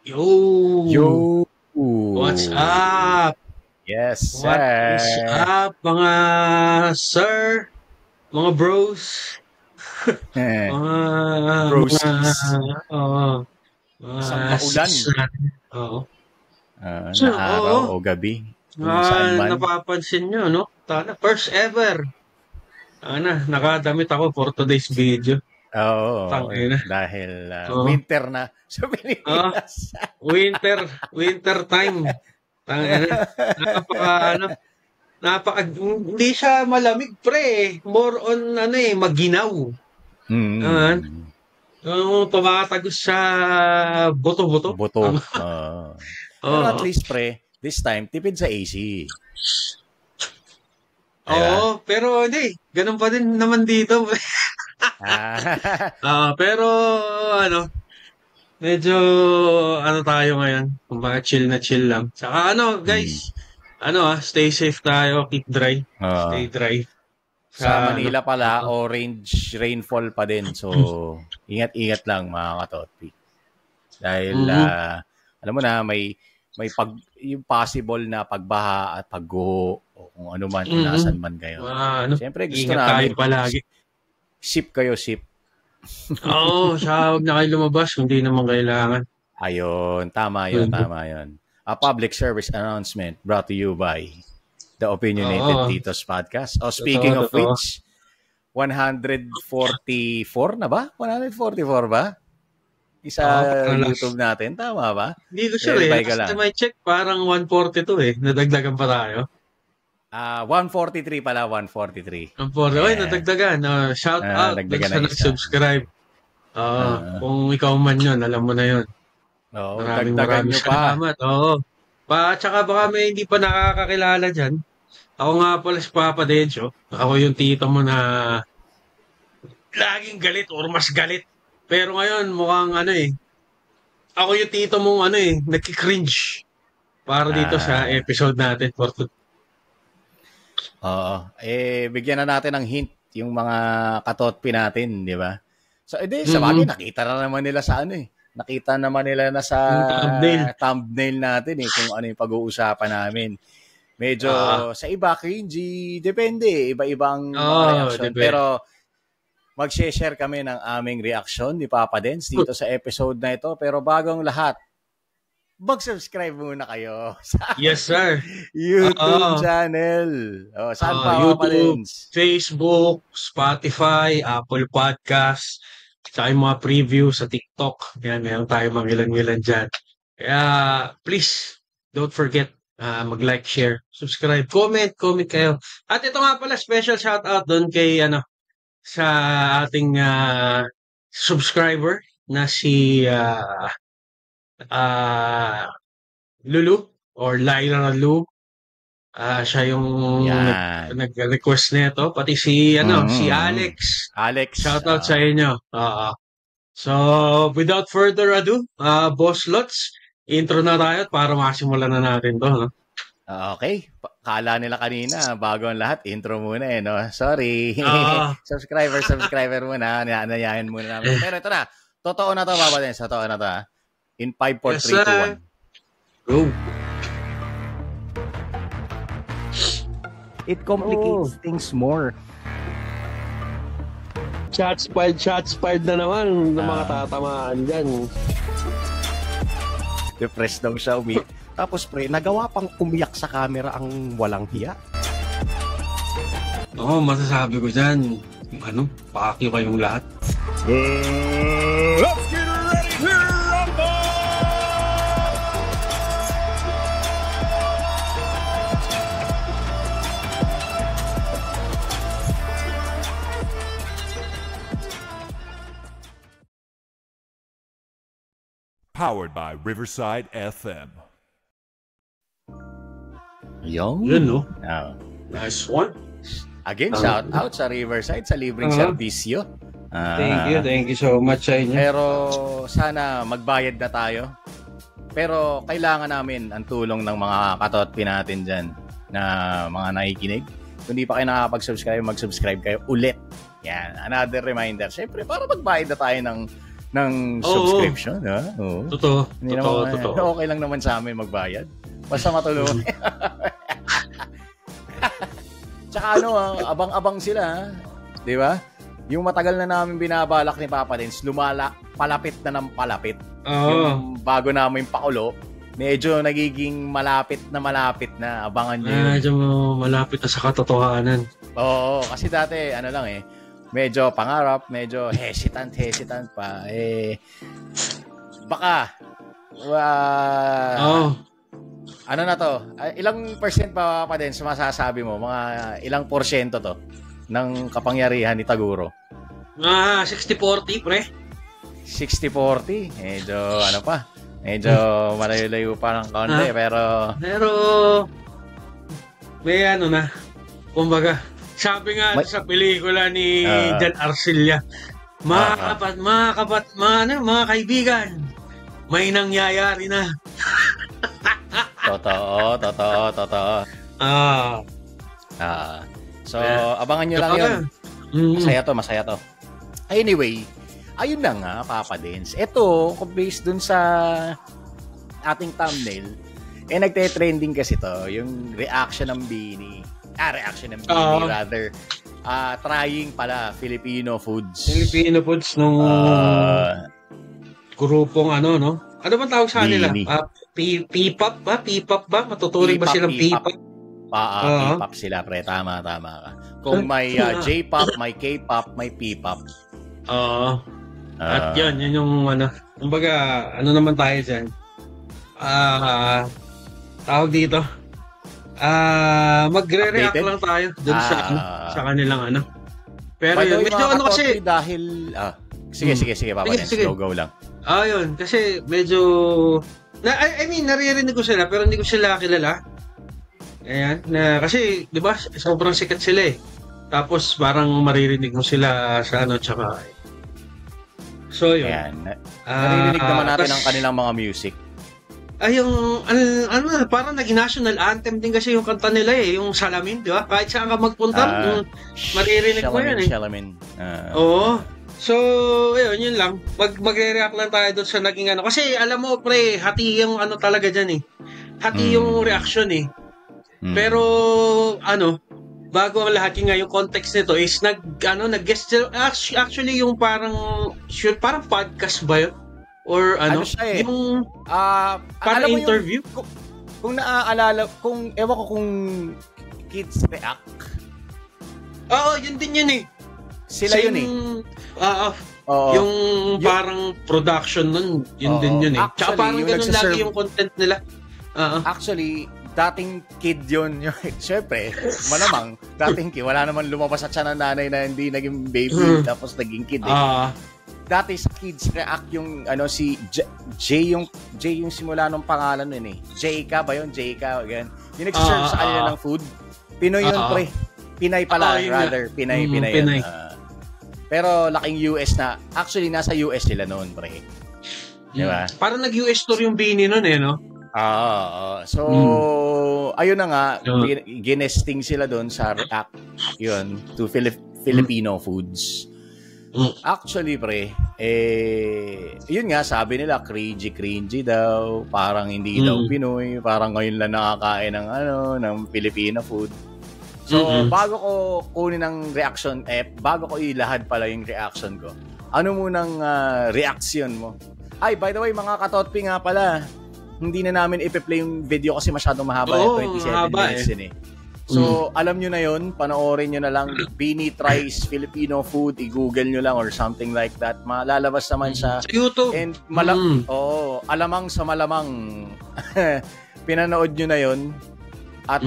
Yo! Yo! What's up? Yes, sir. What is up, mga sir? Mga bros? Broskies. Mga Isang maulan. sis natin. Oo. Na araw o gabi. Kung saan man. Napapansin nyo, no? First ever. Nakadamit ako for today's video. Oo. Tangina. Dahil winter na sa Pilipinas. Winter time. Hindi siya malamig, pre. More on, maginaw. Tumatagos sa buto-buto. Buto. Pero at least, pre, this time, tipid sa AC. Oo, pero hindi. Ganun pa din naman dito. Pero, medyo, tayo ngayon. Kumbaga, chill na chill lang. Saka, guys, stay safe tayo. Keep dry. Stay dry. Sa Manila pala, orange rainfall pa din. So, ingat-ingat lang, mga katotpi. Dahil, alam mo na, may yung possible na pagbaha at pagguho o kung ano man, kung nasan man kayo. Siyempre, gusto namin. Palagi. Sip kayo, sip. Oo, huwag na kayo lumabas kung di naman kailangan. Ayun, tama yun. A public service announcement brought to you by the Opinionated Titos Podcast. Speaking of which, 144 na ba? 144 ba? YouTube natin, tama ba? Hindi ko sure Kasi may check, parang 142 Nadagdagan pa tayo. 143 pala, 143. Oy, nadagdagan. Shout out sa nag-subscribe. Kung ikaw man yun, alam mo na yun. Maraming salamat. Tsaka baka may hindi pa nakakakilala dyan. Ako nga pala si Papa Dencho. Ako yung tito mo na laging galit or mas galit. Pero ngayon, mukhang ako yung tito mong nagki-cringe para dito sa episode natin for today. Bigyan na natin ng hint yung mga katotpi natin, di ba? So, sa bagay, nakita na naman nila sa Nakita naman nila na sa thumbnail natin kung ano yung pag-uusapan namin. Medyo sa iba, cringy, depende. Iba-ibang reaction. Pero, mag-share kami ng aming reaksyon ni Papa Dens dito sa episode na ito. Pero bagong lahat, mag-subscribe muna kayo sa yes, sir. YouTube channel. Saan pa, Papa Dens? Facebook, Spotify, Apple Podcasts, saka yung mga preview sa TikTok. Yan, meron tayo mga ilan-ilan dyan. Kaya, please, don't forget, mag-like, share, subscribe, comment kayo. At ito nga pala, special shoutout doon kay, sa ating subscriber na si Lulu or Lyra Lu. Siya yung nag-request nito. Pati si Alex. Shoutout sa inyo. So, without further ado, Boss Lots, intro na tayo para masimulan na natin to. No? Okay. Kala nila kanina, bago ang lahat, intro muna no? Sorry. Subscriber muna. Nayayain muna namin. Pero ito na. Totoo na to, Papa Dens. Totoo na to, In 5, 4, 3, 2, 1. Go. It complicates things more. Shots fired na naman ng mga tatamaan dyan. Depressed daw siya, Tapos pre, nagawa pang umiyak sa camera ang walang hiya. Masasabi ko dyan, pakyo kayong lahat. Let's get ready to rumble! Powered by Riverside FM. Yun, no? Nice one. Again, shout out sa Riverside sa libreng serbisyo. Thank you so much sa inyo. Pero sana magbayad na tayo. Pero kailangan namin ang tulong ng mga katotpi natin dyan na mga nakikinig. Kung di pa kayo nakakapag-subscribe, mag-subscribe kayo ulit. Yan, another reminder. Siyempre, para magbayad na tayo ng ng subscription. Oo. Totoo. Okay lang naman sa amin magbayad. Basta matulungan. Tsaka abang-abang sila. Di ba? Yung matagal na namin binabalak ni Papa Dens, palapit na ng palapit. Yung bago namin pakulo, medyo nagiging malapit na. Abangan nyo yun. Medyo malapit na sa katotohanan. Oo, kasi dati, medyo pangarap, medyo hesitant pa. Baka, ano na to? Ilang percent pa din masasabi mo? Mga ilang porsyento to ng kapangyarihan ni Taguro? 60-40, pre. 60-40? Medyo malayo-layo pa ng kaunti, pero may kumbaga, sabi nga sa pelikula ni Jan Arcilla, mga kaibigan, may nangyayari na. Totoo. So, abangan nyo lang yun. Masaya to. Anyway, ayun na nga, Papa Dens. Ito, based dun sa ating thumbnail, nagte-trending kasi to, yung reaction ng Bini. Rather. Trying pala, Filipino foods. Filipino foods nung grupong no? Ano bang tawag sa kanila? P-pop ba? P-pop ba? Matuturing ba silang P-pop? P-pop sila, pre. Tama ka. Kung may J-pop, may K-pop, may P-pop. At yun yung kumbaga, naman tayo dyan? Tawag dito. Magre-react lang tayo dun sa kanilang Pero yun, medyo kasi... Dahil... Sige, Papa Dens. Go lang. Yun. Kasi medyo... naririnig ko sila, pero hindi ko sila kilala. Ayan. Kasi, di ba, sobrang sikat sila eh. Tapos, parang maririnig mo sila sa tsaka... So, yun. Ayan. Naririnig naman natin ang kanilang mga music. Yung, parang naging national anthem din kasi yung kanta nila eh, yung Salamin, di ba? Kahit saan ka magpunta, maririnig mo yun eh. Salamin. Oo. So, yun lang. Magre-react lang tayo doon sa naging Kasi, alam mo, pre, hati yung talaga dyan eh. Hati yung reaction eh. Pero, bago ang lahat yung context nito is nag-guest actually yung parang podcast ba yun? Or siya eh. Yung parang interview? Kung naaalala, ewan ko kung Kids React. Oo, yun din yun eh. Sila yun eh. Yung parang production nun, yun din yun eh. Tsaka parang ganun lagi yung content nila. Actually, dating kid yun. Siyempre, malamang, dating kid. Wala naman lumabas at siya ng nanay na hindi naging baby, tapos naging kid eh. Dati sa Kids React yung si J yung simula ng pangalan nun eh. Jka ba yun? Jka, ganyan. Yung nag-serve sa kanila ng food. Pinoy yun, pre. Pinay pala, rather. Pinay. Pero laking US na. Actually, nasa US sila noon, pre. Diba? Parang nag-US tour yung Bini nun eh, no? So, ayun na nga, ginesting sila doon sa React, yun, to Filipino foods. Actually, pre, yun nga, sabi nila, cringy daw, parang hindi daw Pinoy, parang ngayon lang nakakain ng Filipino food. So, bago ko kunin ang reaction, bago ko ilahad pala yung reaction ko, ano munang reaction mo? Ay, by the way, mga katotpi nga pala, hindi na namin ipi-play yung video kasi masyadong mahaba. 27 minutes yun eh. So, alam nyo na yun, panoorin nyo na lang, Bini Tries Filipino Food, i-google nyo lang or something like that. Malalabas naman siya. Sa YouTube. And alamang sa malamang, pinanood nyo na yun. At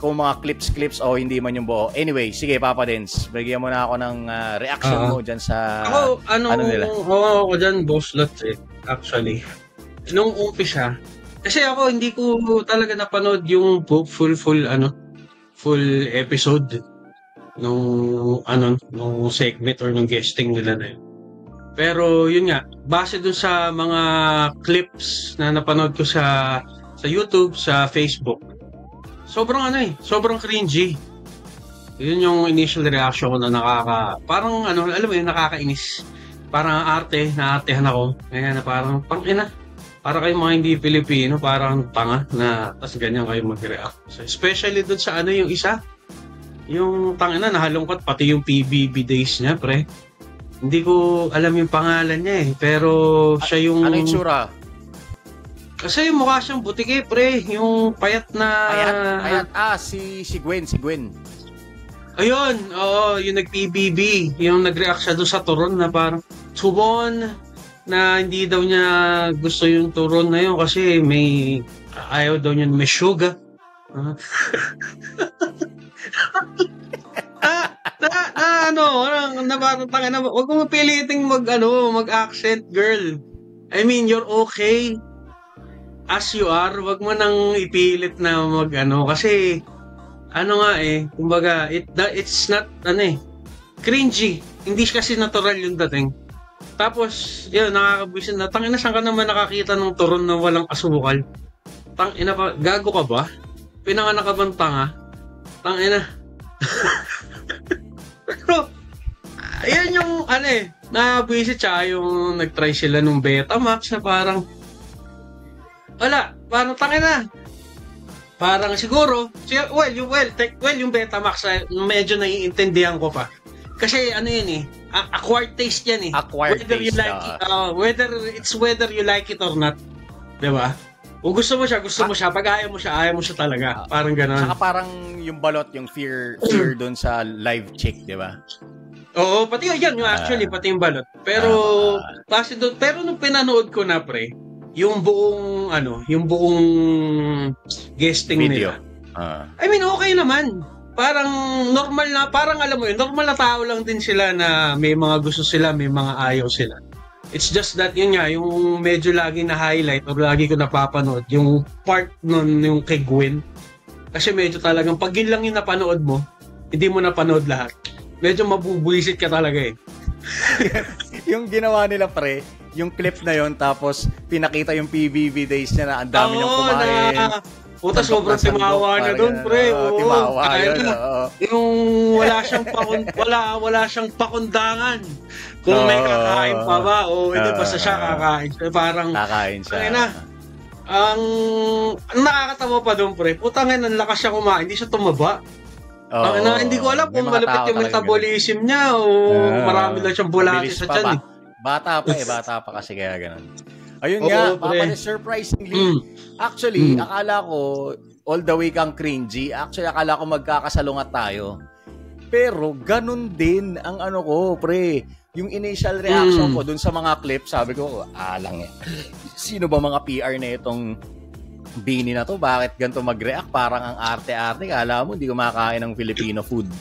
kung mga clips hindi man yung buo. Anyway, sige Papa Dens, bigyan mo na ako ng reaction mo dyan sa nila. Ako dyan, boss lot eh, actually. Nung umpisa, kasi ako hindi ko talaga napanood yung full episode nung segment or nung guesting nila na yun. Pero yun nga, base dun sa mga clips na napanood ko sa YouTube, sa Facebook, sobrang cringy. Yun yung initial reaction ko na parang alam mo yun, nakakainis. parang naartehan ako. Kaya na parang, pangina. Para kayong mga hindi Pilipino, parang tanga na tas ganyan kayo mag-react. So, especially doon sa yung isa, yung tangina nahalungkot pati yung PBB days niya, pre. Hindi ko alam yung pangalan niya pero siya yung... Ano yung tsura? Kasi yung mukha siyang butike, pre. Yung payat na... Payat. Si Gwen. Ayun, oo, yung nag-PBB. Yung nag-react siya doon sa turon na parang, Subon, na hindi daw niya gusto yung turon na yun kasi ayaw daw niya may sugar. Wag mo piliting mag-accent, girl. I mean, you're okay as you are. Wag mo nang ipilit na kasi kumbaga, it's not cringy. Hindi kasi natural yung dating. Tapos, yun, nakakabisin na. Tangina, saan ka naman nakakita ng turon na walang asukal? Tangina ka, gago ka ba? Pinanganak ka bang tanga? Tangina. Pero, yan yung, nakabisit siya yung nag-try sila nung Betamax na parang, parang tangina. Parang siguro, yung Betamax, medyo naiintindihan ko pa. Kasi acquired taste yan Acquired taste. Whether you like it or not. Diba? Kung gusto mo siya. Pag ayaw mo siya talaga. Parang gano'n. Saka parang yung balot, yung fear doon sa live chick, diba? Oo, pati yan. Actually, pati yung balot. Pero, pero nung pinanood ko na, pre, yung buong guesting video nila. I mean, okay naman. Parang normal na, alam mo yun, normal na tao lang din sila na may mga gusto sila, may mga ayaw sila. It's just that yun nga, yung medyo lagi na highlight or lagi ko napapanood, yung part nun, yung kay Gwen. Kasi medyo talagang, pag yun lang yung napanood mo, hindi mo napanood lahat. Medyo mabubuisit ka talaga Yung ginawa nila, pre, yung clip na yon tapos pinakita yung PBB days niya na ang dami niyang kumain. Puta, sobrang timawa na doon, pre. Timawa yun. Yung wala siyang pakundangan. Kung may kakain pa ba, hindi basta siya kakain. Parang, kakain siya. Ang nakakatawa pa doon, pre. Puta nga, ang lakas siya kumain. Hindi siya tumaba. Hindi ko alam kung malapit yung metabolism niya o marami lang siyang bulati sa tiyan. Bata pa kasi kaya ganun. Ayun nga, surprisingly, actually, akala ko, all the way kang cringy, actually, akala ko magkakasalungat tayo. Pero, ganun din ang pre, yung initial reaction ko dun sa mga clips, sabi ko, sino ba mga PR na itong bini na to? Bakit ganito mag-react? Parang ang arte-arte, kala mo, hindi kumakain ng Filipino food.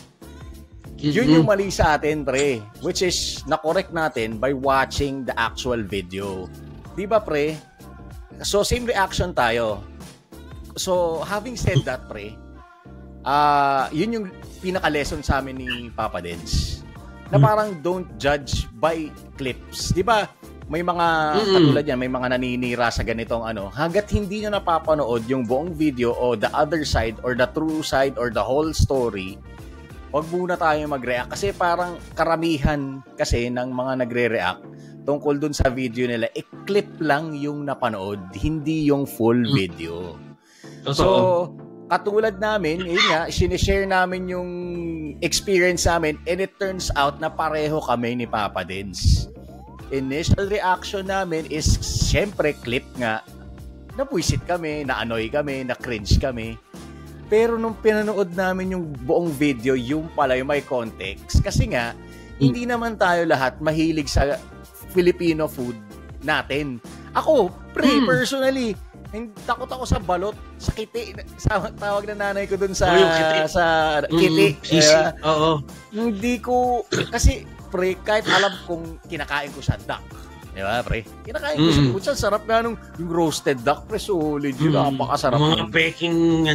Yun yung mali sa atin, pre, which is, na-correct natin by watching the actual video. Diba, pre? So, same reaction tayo. So, having said that, pre, yun yung pinaka-lesson sa amin ni Papa Dens. Na parang don't judge by clips. Diba? May mga, katulad yan, may mga naninira sa ganitong hanggat hindi nyo napapanood yung buong video o the other side or the true side or the whole story, wag muna tayo mag-react. Kasi parang karamihan kasi ng mga nagre-react tungkol dun sa video nila, clip lang yung napanood, hindi yung full video. So, katulad namin, sinishare namin yung experience namin and it turns out na pareho kami ni Papa Dens. Initial reaction namin is, syempre, clip nga. Napuisit kami, na-annoy kami, na-cringe kami. Pero nung pinanood namin yung buong video, yung pala yung may context. Kasi nga, hindi naman tayo lahat mahilig sa Filipino food natin. Ako, personally, takot ako sa balot, sa kiti. Tawag na nanay ko dun sa kiti. Oo. Hindi ko, kasi kahit alam kong kinakain ko sa duck. Diba, pre? Kinakain ko siya. Sarap nga nung yung roasted duck, pre. Solid yun. Napakasarap. Mga peking,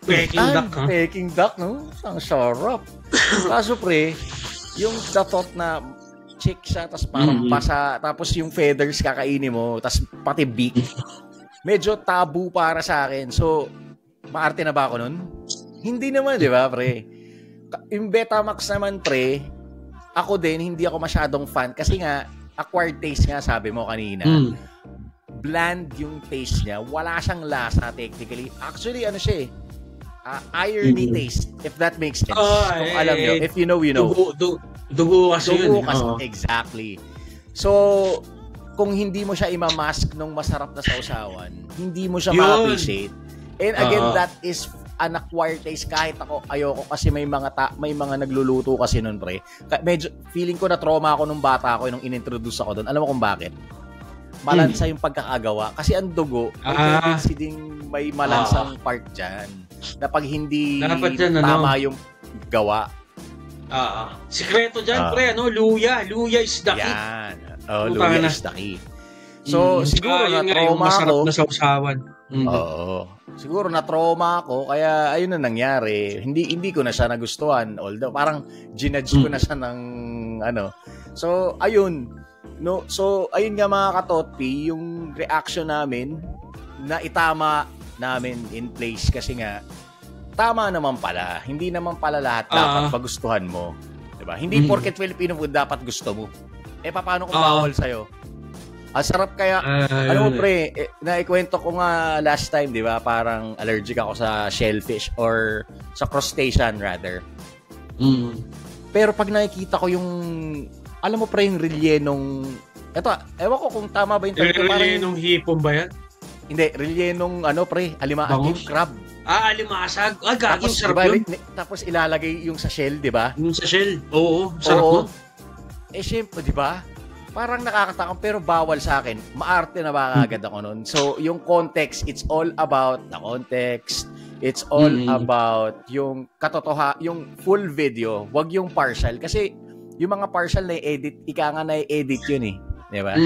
peking duck. Peking duck, no? Ang sarap. Kaso, pre, yung the thought na chick siya, tapos parang pasa, tapos yung feathers kakainin mo, tapos pati beak. Medyo tabu para sa akin. So, maarte na ba ako nun? Hindi naman, di ba, pre? Yung Betamax naman, pre, ako din, hindi ako masyadong fan kasi nga, acquired taste nga, sabi mo kanina. Bland yung taste niya. Wala siyang lasa technically. Actually, ano siya irony taste, if that makes sense. Kung alam nyo, if you know, you know. Dugo kasi yun. Exactly. So, kung hindi mo siya imamask nung masarap na sausawan, hindi mo siya ma-appreciate. And again, that is an acquired taste. Kahit ako, ayoko kasi may mga nagluluto kasi nun, pre. Medyo, feeling ko na trauma ako nung bata ako, nung inintroduce ako doon. Alam mo kung bakit? Malansa yung pagkakagawa. Kasi ang dugo, may tendency ding may malansang part dyan. Na pag hindi tama yung gawa. Sikreto dyan, pre, luya. Luya is the key. Yan. Luya is the key. So, siguro na-trauma ako. Na sausawan. Oo. Siguro na-trauma ako, kaya ayun na nangyari. Hindi ko na siya nagustuhan. Although, parang ginudge ko na siya ng So, ayun. No, so, ayun nga mga katotpi, yung reaction namin na itama namin in place kasi nga tama naman pala. Hindi naman pala lahat dapat pagustuhan mo. Diba? Hindi porket Filipino food dapat gusto mo. Paano kung bawal sa'yo? Ang sarap kaya, alam mo pre, naikwento ko nga last time, di ba? Parang allergic ako sa shellfish or sa crustacean rather. Pero pag nakikita ko yung, alam mo pre, yung relyenong, eto, ewan ko kung tama ba yung term. Relyenong hipon ba yan? Hindi, relyenong pre, yung crab. Alimasag. Gagawin sarap yun. Tapos ilalagay yung sa shell, di ba? Yung sa shell, oo. Sarap mo. Syempre, di ba? Parang nakakatakam pero bawal sa akin. Maarte na ba agad ako nun? So, yung context, it's all about the context. It's all about yung yung full video, wag yung partial. Kasi yung mga partial na-edit, na-edit yun eh. Di ba?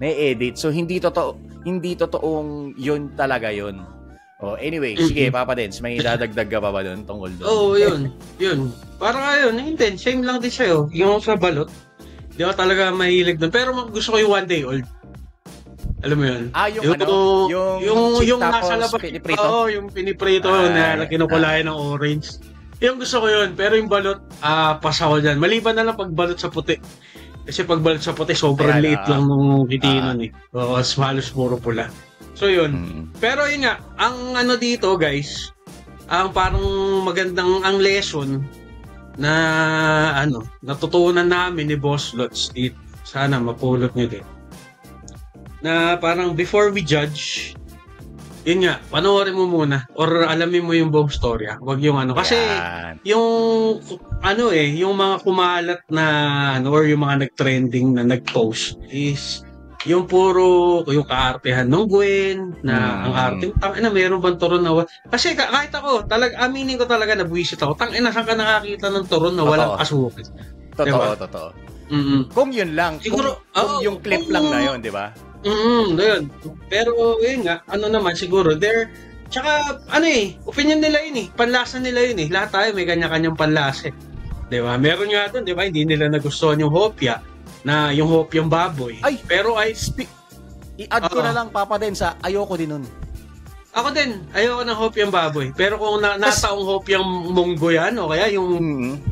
Na-edit. So, hindi totoong yun talaga yun. Anyway, sige, Papa Dens, may dadagdag ka pa ba doon tungkol doon? Yun. Parang ayun, hindi, same lang din sa'yo. Yung sa balot, di ako talaga mahilig doon. Pero gusto ko yung 1 day old. Alam mo yun? Yung nasa labas. Piniprito? Oo, yung piniprito na kinukulayan ng orange. Yung gusto ko yun. Pero yung balot, pasa ko dyan. Maliban na lang pag balot sa puti. Kasi pag balot sa puti, sobrang liit lang nung kitinon eh. Oo, halos puro pula. So yun. Pero yun nga, ang dito guys, ang parang magandang ang lesson na natutunan namin ni Boss Lots dito. Sana mapulot nyo din. Na parang before we judge, yun nga, panoorin mo muna or alamin mo yung buong storya. Wag yung kasi yung yung mga kumalat na or yung mga nag-trending na nag-post is yung puro, yung kaartehan ng Gwen, na ang arte, meron bang turon na kasi kahit ako, aminin ko talaga, nabwisit ako, saan ka nakakita ng turon na walang asukal? Totoo. Kung yun lang, siguro, kung yung clip lang na yun, di ba? Yun. Pero yun nga, naman siguro, tsaka, opinion nila yun panlasa nila yun lahat tayo may kanya-kanyang panlasa di ba? Meron nga doon, di ba? Hindi nila nagustuhan yung hopya, na yung hopyang baboy. Pero i-add ko na lang, Papa Den, sa ayoko din nun. Ako din, ayoko ng hopyang baboy. Pero kung nataong hopyang munggo yan, o kaya yung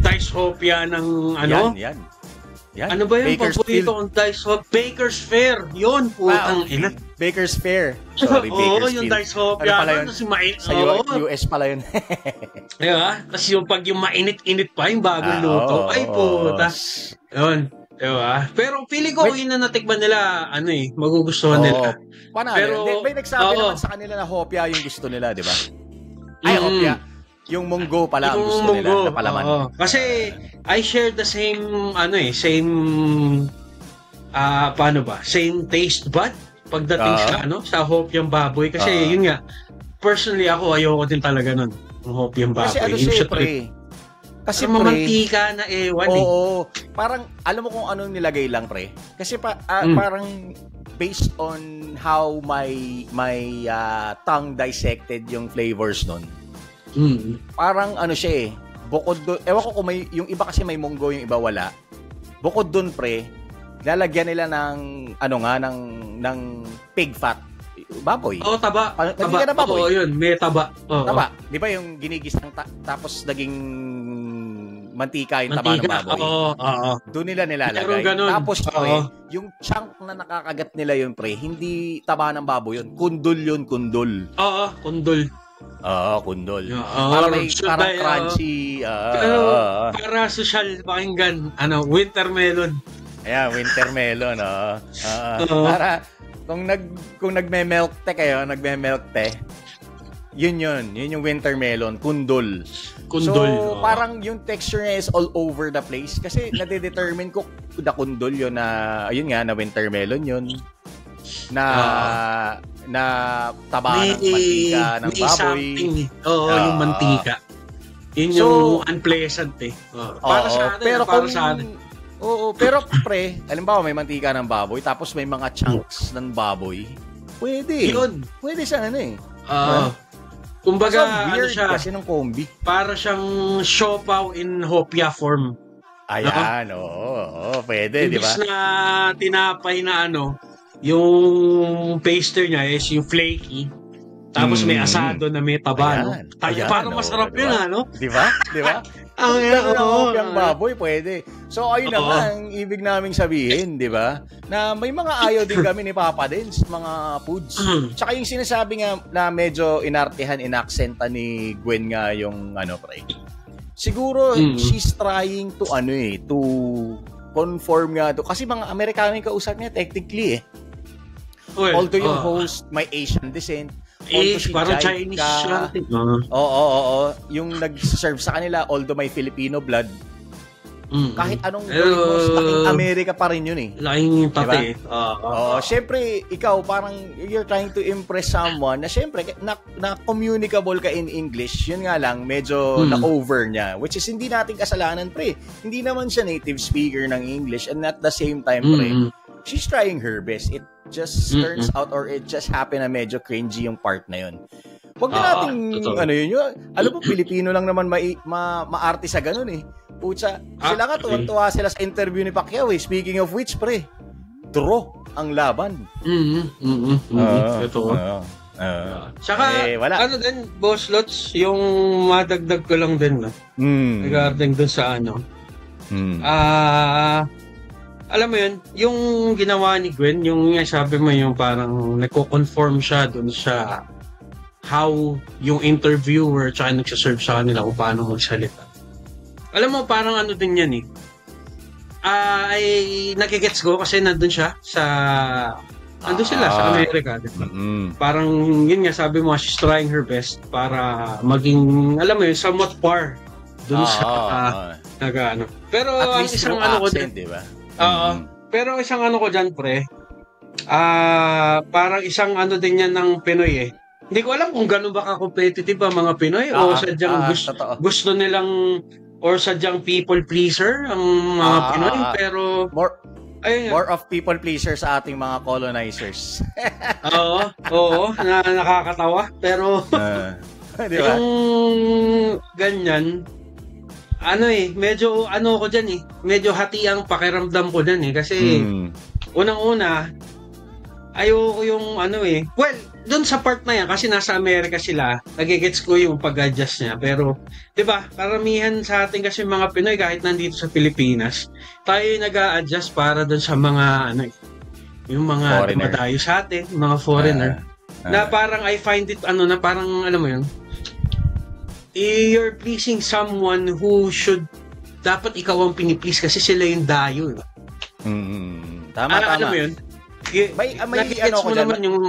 dice hopya ng Yan. Ano ba yung paborito kong dice hopya? Baker's Fair. Yun, putang ina. Baker's Fair. Sorry, Baker's yung dice hopya. Sa US pala yun. Diba? Kasi yung pag yung mainit-init pa, yung bagong luto. Ay, puta. Yun. Diba? Pero feeling ko yun na natikman nila, magugustuhan nila. Pero may nagsabi naman sa kanila na hopya yung gusto nila, di ba? Hopya. Yung munggo pala ang gusto nila na palaman. Kasi I share the same same taste bud pagdating sa hopyang baboy kasi yun nga, personally ako ayoko din talaga nun, yung hopyang baboy. Kasi mamantika na ewan parang alam mo kung anong nilagay lang pre. Kasi parang based on how my tongue dissected yung flavors nun. Parang siya bukod doon, ewan ko kung yung iba kasi may munggo, yung iba wala. Bukod doon pre, lalagyan nila ng ng pig fat. Baboy. Taba. Taba. Na baboy. Yun, may taba. Taba. Di ba yung ginigis ng tapos naging mantika yung taba ng baboy. Oo. Doon nila nilalagay. Tapos pre, yung chunk na nakakagat nila yun pre, hindi taba ng baboy yun. Kundol yun, kundol. Oo, kundol. Kundol. Parang crunchy. Para social pakinggan, winter melon. Ayan, winter melon. Para kung nagme-milk tea kayo, yun yung winter melon, kundol. So, parang yung texture niya is all over the place kasi nade-determine ko the kundol yun na, ayun nga, na winter melon yun. Na taba ng mantika ng baboy. Yung mantika. Yun yung unpleasant eh. Para sa atin, pero sa atin. Pero pre, halimbawa may mantika ng baboy tapos may mga chunks ng baboy. Pwede. Yun. Pwede siya eh. Kumbaga, weird siya kasi ng kombi. Para siyang siopaw in hopya form. Ayan, pwede, di ba? Imbis na tinapay na yung paster niya is yung flaky. Tapos may asado na may taba, Ayan, parang masarap diba? Yun, Di ba? Di ba? Yung baboy, pwede. So, ayun naman, ibig naming sabihin, di ba? Na may mga ayaw din kami ni Papa Dens, mga foods. Tsaka yung sinasabi nga na medyo inartihan, inaksenta ni Gwen nga yung pre. Siguro, she's trying to to conform nga to. Kasi mga Amerikano yung kausap niya, technically although yung host may Asian descent, parang Chinese siya. Oo. Yung nag-serve sa kanila, although may Filipino blood, kahit anong host, laking Amerika pa rin yun eh. Laking tate. Siyempre, ikaw, parang you're trying to impress someone na siyempre, na communicable ka in English, yun nga lang, medyo na-over niya. Which is, hindi natin kasalanan, pre. Hindi naman siya native speaker ng English, and at the same time, pre, she's trying her best. It just turns out or it just happened na medyo cringy yung part na yun. Huwag na nating, alam mo, Pilipino lang naman maarte sa ganun eh. Pucha, sila nga, tuwan-tuwa sila sa interview ni Pacquiao eh. Speaking of which, pre, draw ang laban. Ito. Saka, din, Boss Lots, yung madagdag ko lang din, regarding dun sa alam mo yun, yung ginawa ni Gwen, yung sabi mo yung parang nagko-conform siya dun sa how yung interviewer tsaka nagsaserve sa kanila kung paano magsalita. Alam mo, parang din yan eh. Ay nagigets ko kasi nandun siya nandun sila sa Amerika. Diba? Parang yun nga, sabi mo, she's trying her best para maging, alam mo yun, somewhat par dun sa Pero at ang isang ko din, diba? Pero isang ko dyan, pre, parang isang din yan ng Pinoy eh. Hindi ko alam kung gano'n ba ka-competitive ang mga Pinoy o sadyang gusto nilang or sadyang people pleaser ang mga Pinoy, pero more of people pleaser sa ating mga colonizers. Oo, nakakatawa, pero diba? Yung ganyan, medyo ko dyan eh. Medyo hati ang pakiramdam ko dyan eh. Kasi, unang-una, ayoko yung well, doon sa part na yan, kasi nasa Amerika sila, nagigets ko yung pag-adjust niya. Pero, di ba, karamihan sa atin kasi mga Pinoy, kahit nandito sa Pilipinas, tayo yung nag-a-adjust para doon sa mga, yung mga dumadayo sa atin, mga foreigner, na parang I find it, na parang, alam mo yun, you're pleasing someone who should dapat ikaw ang piniplease kasi sila yung dayo. Tama. Alam mo yun? May ako naman yung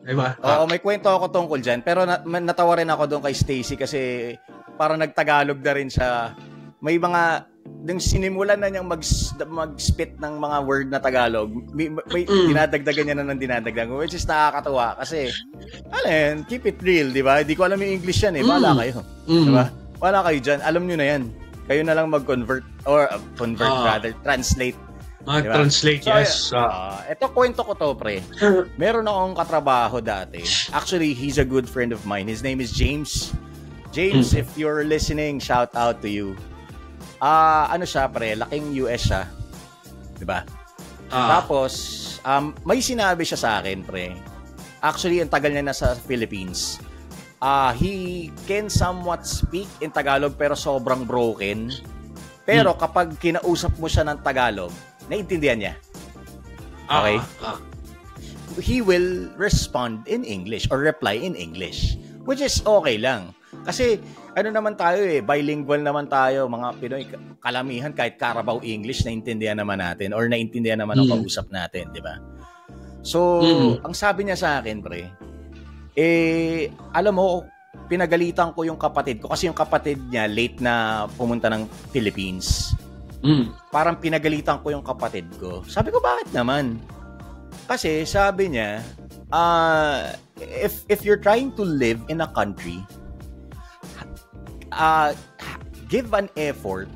diba? Oo, may kwento ako tungkol dyan. Pero natawa rin ako doon kay Stacy kasi parang nagtagalog na rin siya. May mga nung sinimulan na niyang mag-spit ng mga word na Tagalog, may dinadagdagan niya na ng dinadagdagan, which is nakakatawa kasi, keep it real, di ba? Hindi ko alam yung English yan eh. Wala kayo. Di ba? Wala kayo dyan. Alam nyo na yan. Kayo na lang mag-convert or translate. Mag-translate, diba? yes. Ito kwento ko to, pre. Meron akong katrabaho dati. Actually, he's a good friend of mine. His name is James. James, if you're listening, shout out to you. Siya, pre, laking US siya. Diba? Tapos, may sinabi siya sa akin, pre. Actually, ang tagal niya nasa Philippines. He can somewhat speak in Tagalog pero sobrang broken. Pero kapag kinausap mo siya ng Tagalog, naiintindihan niya. Okay? He will respond in English or reply in English, which is okay lang. Kasi ano naman tayo bilingual naman tayo, mga Pinoy, kalamihan kahit Carabao English naintindihan naman natin or naintindihan naman ang kausap natin, di ba? So, ang sabi niya sa akin, pre, alam mo, pinagalitan ko yung kapatid ko kasi yung kapatid niya late na pumunta ng Philippines. Parang pinagalitan ko yung kapatid ko. Sabi ko, bakit naman? Kasi sabi niya, if you're trying to live in a country, give an effort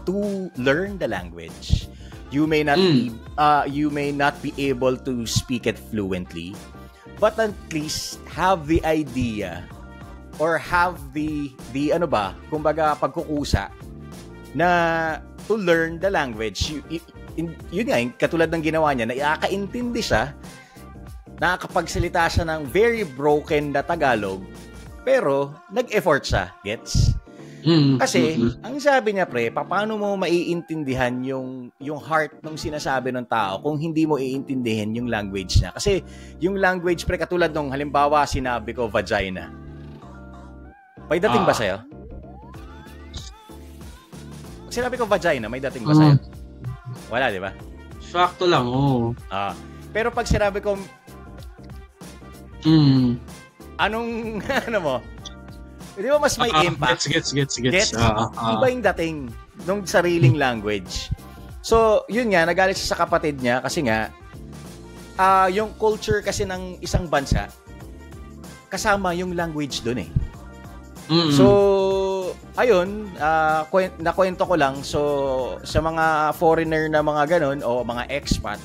to learn the language. You may not be able to speak it fluently, but at least have the idea or have the kumbaga pagkukusa na to learn the language. Yun nga, katulad ng ginawa niya, na nakakaintindi siya, nakakapagsalita siya ng very broken na Tagalog, pero nag-effort siya, gets? Kasi, ang sabi niya, pre, paano mo maiintindihan yung heart ng sinasabi ng tao kung hindi mo iintindihin yung language niya? Kasi, yung language, pre, katulad nung halimbawa, sinabi ko, vagina. May dating ba sa'yo? Sinabi ko, vagina, may dating ba sa'yo? Wala, di ba? Sakto lang, pero pag sinabi ko, anong, ano mo? Di ba mas may impact? Gets. Iba yung dating ng sariling language. So, yun nga, nagalit siya sa kapatid niya kasi nga, yung culture kasi ng isang bansa, kasama yung language dun . So, ayun, nakwento ko lang. So, sa mga foreigner na mga ganon o mga expat,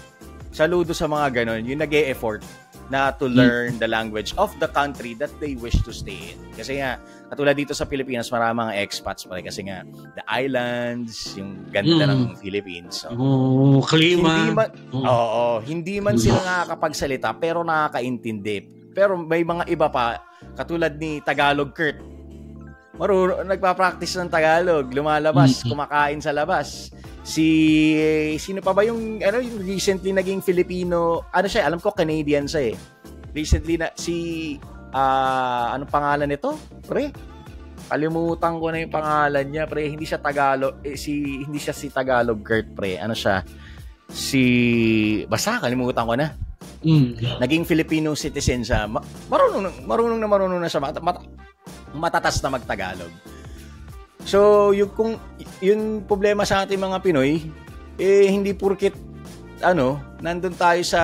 saludo sa mga ganon, yung nag-e-effort na to learn the language of the country that they wish to stay in. Kasi nga, katulad dito sa Pilipinas, maraming mga expats pa rin. Kasi nga, the islands, yung ganda ng Philippines. So, klima. Hindi man sila nakakapagsalita, pero nakakaintindi. Pero may mga iba pa, katulad ni Tagalog Kurt, nagpa-practice ng Tagalog, lumalabas, kumakain sa labas. Sino pa ba yung recently naging Filipino, siya, alam ko Canadian siya . Recently na anong pangalan nito? Pre, kalimutan ko na yung pangalan niya, pre. Hindi siya Tagalog, hindi siya si Tagalog Kurt, pre. Ano siya? Basta kalimutan ko na. Naging Filipino citizen siya. Marunong na siya. Matatas na magtagalog. So, yung problema sa ating mga Pinoy, hindi porket nandun tayo sa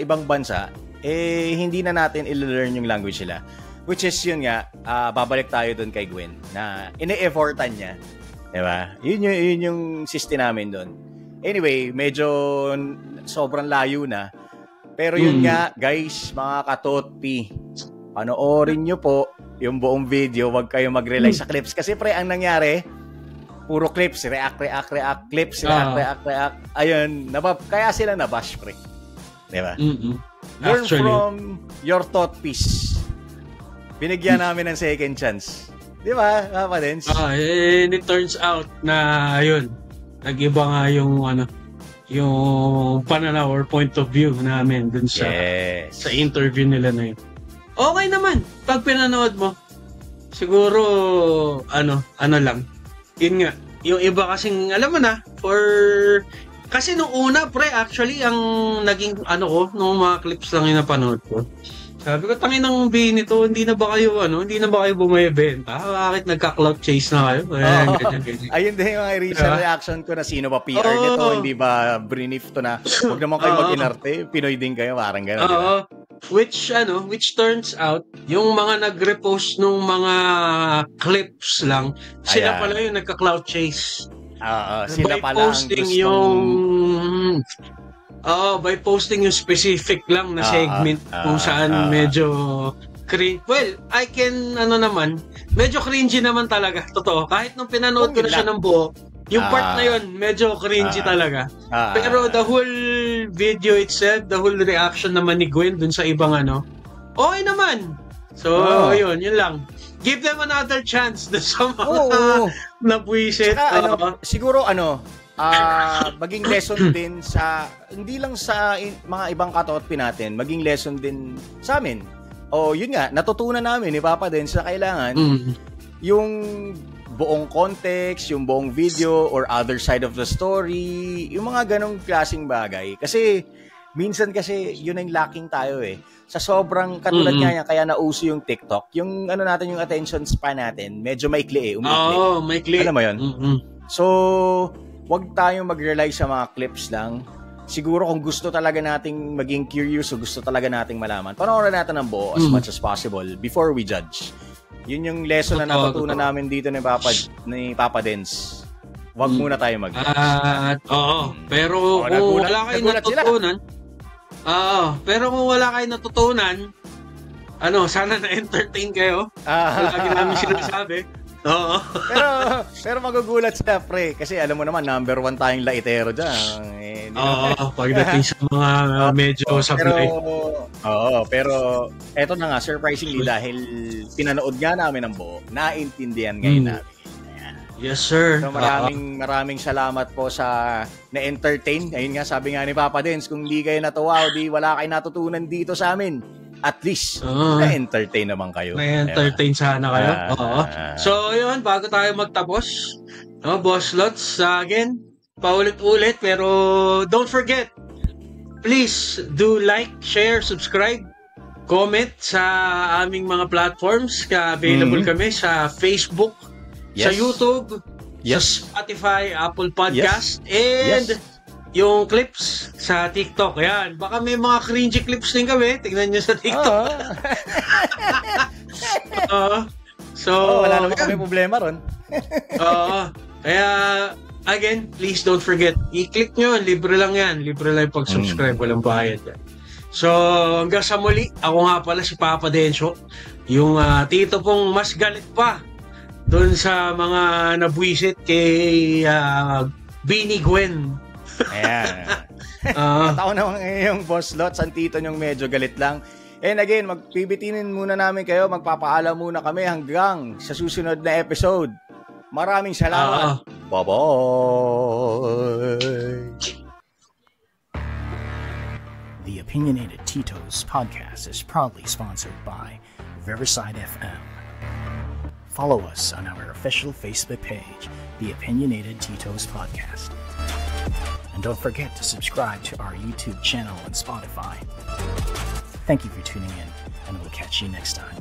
ibang bansa, hindi na natin i-learn yung language nila. Which is yun nga, babalik tayo dun kay Gwen, na ine-effortan niya. Diba? Yun yung system namin dun. Anyway, medyo sobrang layo na. Pero yun nga, guys, mga katotpi, panoorin nyo po yung buong video, wag kayo mag-rely sa clips. Kasi pre, ang nangyari, puro clips, react, clips, react. Ayun, kaya sila nabash, pre. Diba? Learn from your thought piece. Binigyan namin ng second chance. Diba, Papa Dens? And it turns out na, ayun, nag-iba nga yung pananaw or point of view namin dun sa interview nila na yun. Okay naman, pag pinanood mo, siguro, ano lang, yun nga, yung iba kasing, alam mo na, kasi nung una, pre, actually, ang naging, nung mga clips lang yung napanood ko, sabi ko, tangin ng bini nito, hindi na ba kayo bumibenta? Bakit nagka-clout chase na kayo? Ganyan. Ayun din yung recent reaction ko na sino ba PR nito, hindi ba brief to na, huwag naman kayo mag-inarte, Pinoy din kayo, parang gano'n. Which turns out, yung mga nag-repost nung mga clips lang, sila pala yung nagka-clout chase. Sila pala ang gustong... by posting yung specific lang na segment kung saan medyo cringe. Well, I can, medyo cringy naman talaga. Totoo. Kahit nung pinanood ko na siya ng buo, yung part na yun, medyo cringy talaga. Pero the whole video itself, the whole reaction naman ni Gwen dun sa ibang okay naman. So, yun lang. Give them another chance sa mga nabwisit. Siguro maging lesson din sa, hindi lang sa mga ibang katotpi natin, maging lesson din sa amin. Yun nga, natutunan namin ni Papa din sa kailangan yung buong context, yung buong video or other side of the story, yung mga ganong klaseng bagay. Kasi minsan yun ang lacking tayo eh. Sa sobrang katulad nga niya, kaya nauso yung TikTok, yung natin, yung attention span natin, medyo maikli eh. Maikli. Alam mo yun? So, wag tayong mag-rely sa mga clips lang. Siguro kung gusto talaga nating maging curious o gusto talaga nating malaman, panoorin natin ang buo as much as possible before we judge. Yun yung lesson na natutunan namin dito ni Papa Dens. Wag muna tayo pero kung wala kayong natutunan, pero kung wala kayong natutunan, sana na-entertain kayo. Lagi namin sinasabi. Oo. pero magugulat sila, pre. Kasi alam mo naman, number 1 tayong laitero dyan. Pagdating sa mga medyo sablay. Pero eto na nga, surprisingly, dahil pinanood nga namin ang buo, naintindihan ngayon namin. Ayan. Yes, sir. So maraming salamat po sa na-entertain. Ayun nga, sabi nga ni Papa Dens, kung di kayo natuwa o di wala kayo natutunan dito sa amin, at least, na-entertain naman kayo. Na-entertain sana kayo. So, yun, bago tayo magtapos, Boss Lots, again, paulit-ulit, pero don't forget, please do like, share, subscribe, comment sa aming mga platforms. Available kami sa Facebook, sa YouTube, sa Spotify, Apple Podcast, and yung clips sa TikTok. Yan. Baka may mga cringy clips din kami. Tingnan nyo sa TikTok. Wala naman kami problema ron. Kaya, again, please don't forget. I-click nyo. Libre lang yan. Libre lang yung pag-subscribe. Walang bayad yan. So, hanggang sa muli, ako nga pala si Papa Densyo. Yung tito pong mas galit pa doon sa mga nabwisit kay Beanie Gwen. Ayan. Tao naman yung Boss Lots, ang tito nyong medyo galit lang. And again, magpipitinin muna namin kayo, magpapaalam muna kami hanggang sa susunod na episode. Maraming salamat. Bye-bye. The Opinionated Tito's podcast is proudly sponsored by Riverside FM. Follow us on our official Facebook page, The Opinionated Tito's Podcast. And don't forget to subscribe to our YouTube channel and Spotify. Thank you for tuning in, and we'll catch you next time.